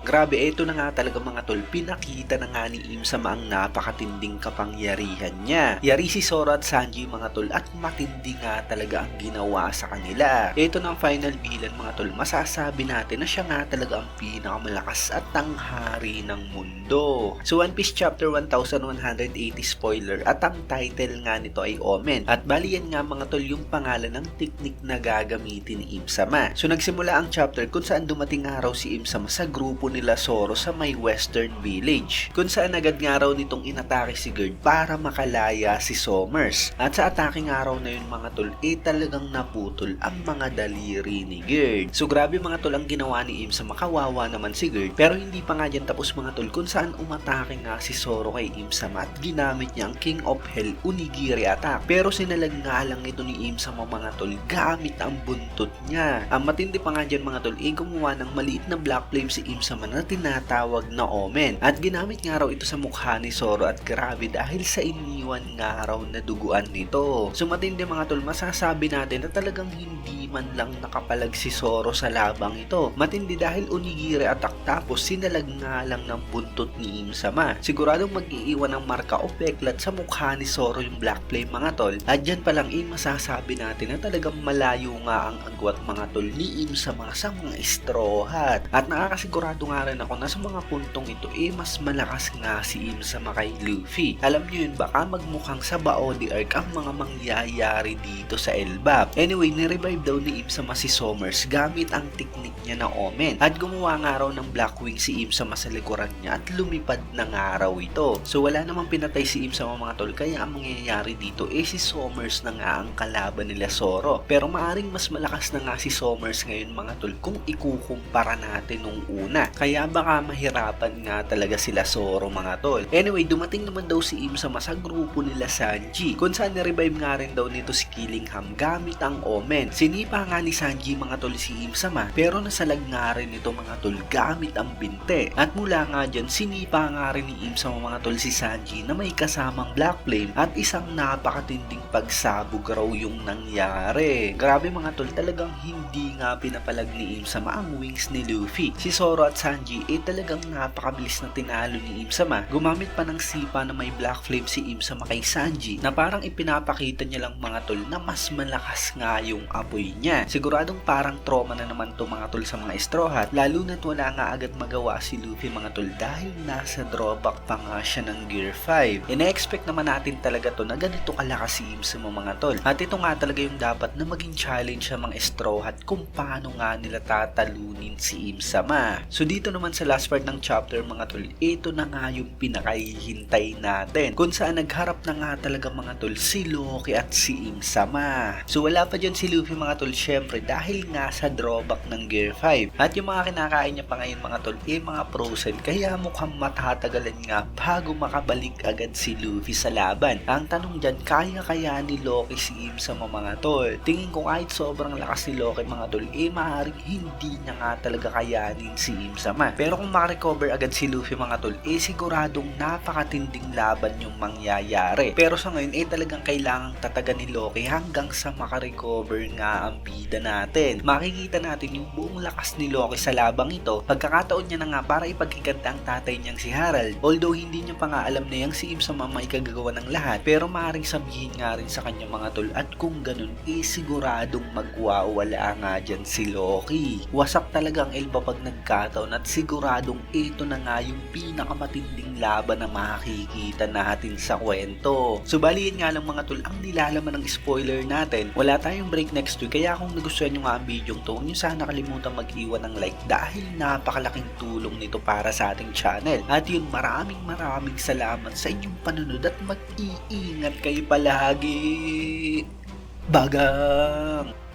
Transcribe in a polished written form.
Grabe, eto na nga talaga mga tol, pinakita na nga ni Im Sama ang napakatinding kapangyarihan niya. Yari si Zoro at Sanji mga tol at matindi nga talaga ang ginawa sa kanila. Eto na ang final villain mga tol, masasabi natin na siya nga talaga ang pinakamalakas at tanghari ng mundo. So One Piece Chapter 1180 spoiler at ang title nga nito ay Omen. At bali yan nga mga tol yung pangalan ng teknik na gagamitin ni Im Sama. So nagsimula ang chapter kung saan dumating nga raw si Im Sama sa grupo nila Zoro sa may western village. Kung saan agad nga raw nitong inatake si Gerd para makalaya si Sommers. At sa atake nga raw na yun mga tol, talagang naputol ang mga daliri ni Gerd. So grabe mga tol ang ginawa ni Im Sama, kawawa naman si Gerd. Pero hindi pa nga dyan tapos mga tol kung saan umatake nga si Zoro kay Im Sama at ginamit niya ang King of Hell Onigiri attack. Pero sinalag nga lang ito ni Im Sama mga tol gamit ang buntot niya. Ang matindi pa nga dyan mga tol, gumawa ng maliit na black flame si Im Sama na tinatawag na Omen. At ginamit nga raw ito sa mukha ni Zoro at grabe dahil sa iniwan nga raw na duguan nito. So matindi mga tol, masasabi natin na talagang hindi man lang nakapalag si Zoro sa labang ito. Matindi dahil onigiri attack tapos sinalag nga lang ng buntot ni Im Sama. Siguradong mag-iiwan ng marka o peklat sa mukha ni Zoro yung black flame mga tol. At dyan pa lang masasabi natin na talagang malayo nga ang agwat mga tol ni Im Sama sa mga straw hat. At nakakasigurado nga rin ako na sa mga puntong ito mas malakas nga si Im Sama kay Luffy. Alam nyo yun, baka magmukhang sa Baody Arc ang mga mangyayari dito sa Elbap. Anyway, nirevive daw ni Im Sama si Sommers gamit ang teknik niya na Omen. At gumawa nga raw ng Black Wing si Im Sama sa likuran niya at lumipad na nga raw ito. So wala namang pinatay si Im Sama mga tol, kaya ang mangyayari dito si Sommers na nga ang kalaban nila Zoro. Pero maaring mas malakas na nga si Sommers ngayon mga tol kung ikukumpara natin nung una. Kaya baka mahirapan nga talaga sila Zoro mga tol. Anyway, dumating naman daw si Im Sama sa grupo nila Sanji. Kung saan na-revive nga rin daw nito si Killingham gamit ang Omen. Sinipa nga ni Sanji mga tol si Im Sama pero nasalag nga rin ito mga tol gamit ang binte. At mula nga dyan, sinipa nga rin ni Im Sama mga tol si Sanji na may kasamang Black Flame at isang napakatinding pagsabog raw yung nangyari. Grabe mga tol, talagang hindi nga pinapalag ni Im Sama ang wings ni Luffy. Si Zoro at Sanji talagang napakabilis na tinalo ni Im Sama. Gumamit pa ng sipa na may Black Flame si Im Sama kay Sanji na parang ipinapakita niya lang mga tol na mas malakas nga yung apoy niya. Siguradong parang trauma na naman to mga tol sa mga straw hat, lalo na't wala nga agad magawa si Luffy mga tol dahil nasa drawback pa nga siya ng Gear 5. Ina-expect naman natin talaga to na ganito kalakas si Im Sama mga tol. At ito nga talaga yung dapat na maging challenge sa mga straw hat kung paano nga nila tatalunin si Im Sama. So dito naman sa last part ng chapter mga tol, ito na nga yung pinakahihintay natin kung saan nagharap na nga talaga mga tol si Loki at si Im Sama. So wala pa dyan si Luffy mga tol syempre dahil nga sa drawback ng Gear 5. At yung mga kinakain niya pa ngayon mga tol mga frozen, kaya mukhang matatagalan nga bago makabalik agad si Luffy sa laban. Ang tanong dyan, kaya ni Loki si Im Sama mga tol? Tingin ko kahit sobrang lakas ni Loki mga tol maaaring hindi niya nga talaga kayanin si Im Sama. Pero kung makarecover agad si Luffy mga tol siguradong napakatinding laban yung mangyayari. Pero sa ngayon talagang kailangang tatagan ni Loki hanggang sa makarecover nga ang bida natin. Makikita natin yung buong lakas ni Loki sa labang ito. Pagkakataon niya na nga para ipagkikanta ang tatay niyang si Harald. Although hindi niya pa nga alam na yung si Im Sama maikagagawa ng lahat, pero maaaring sabihin nga rin sa kanya mga tol at kung ganun siguradong magwawala nga dyan si Loki. Wasak talaga ang Elba pag nagkataon at siguradong ito na nga yung pinakamatinding laban na makikita natin sa kwento. So baliin nga lang mga tol ang nilalaman ng spoiler natin. Wala tayong break next week kaya kung nagustuhan nyo nga ang video to, huwag nyo sana kalimutan mag-iwan ng like dahil napakalaking tulong nito para sa ating channel. At yun, maraming salamat sa inyong panunod at mag-iingat kayo palagi. Bagang!